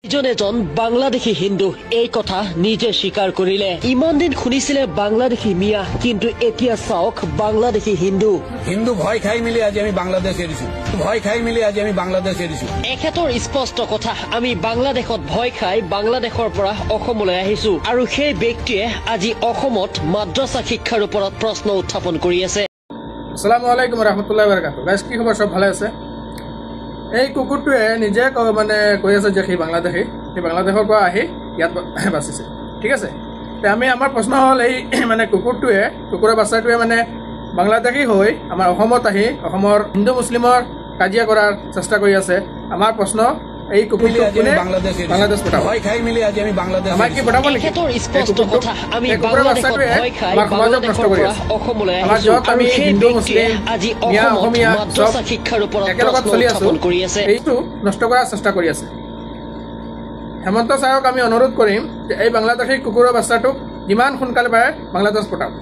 এজন বাংলাদেশী হিন্দু এই কথা নিজে স্বীকার করিলে। ইমান দিন শুনিছিলে বাংলাদেশী মিয়া, কিন্তু এতিয়া চাওক বাংলাদেশী হিন্দু। হিন্দু ভয় খাই মিলি আজি আমি বাংলাদেশ এৰিছো, ভয় খাই মিলি আজি আমি বাংলাদেশ এৰিছো। এখেতৰ স্পষ্ট কথা, আমি বাংলাদেশত ভয় খাই বাংলাদেশৰ পৰা অসমলৈ আহিছো, আৰু সেই ব্যক্তিয়ে আজি অসমত মাদ্ৰাসা শিক্ষাৰ ওপৰত প্ৰশ্ন উত্থাপন কৰি আছে। আসসালামু আলাইকুম ৰহমতুল্লাহ বাৰাকাতুহু। গাইস, কি খবৰ? সব ভালে আছে? এই কুকুৰটোৱে নিজে কৈ আছে যে সি বাংলাদেশী, সেই বাংলাদেশৰ পৰা আহি ইয়াত বাচিছে। ঠিক আছে, আমি আমাৰ প্ৰশ্ন হ'ল এই কুকুৰৰ বাচ্চাটোৱে বাংলাদেশী হৈ আমাৰ অসমত আহি অসমৰ হিন্দু মুছলিমৰ কাজিয়া কৰাৰ চেষ্টা কৰি আছে। আমাৰ প্ৰশ্ন, এই কুকুৰটো কোনে বাংলাদেশ পঠাব? ভয় খাই মিলি আজি আমি বাংলাদেশ আমাক কি পঠাব নেকি? এখেতৰ স্পষ্ট কথা, আমি বাংলাদেশত ভয় খাই আমাৰ সমাজক নষ্ট কৰি আছে। অসমলৈ আমাৰ আহিছো, য'ত আৰু আমি সেই হিন্দু ব্যক্তিয়ে মুছলিম আজি মিয়া অসমত অসমীয়া মাদ্ৰাসা শিক্ষাৰ ওপৰত একেলগত প্ৰশ্ন চলি আছো, উত্থাপন কৰি আছে। এইটো নষ্ট কৰাৰ চেষ্টা কৰি আছে। হেমন্ত ছাৰক আমি অনুৰোধ কৰিম যে এই বাংলাদেশী কুকুৰৰ বাচ্চাটোক যিমান সোনকালে পাৰে বাংলাদেশ পঠাওক।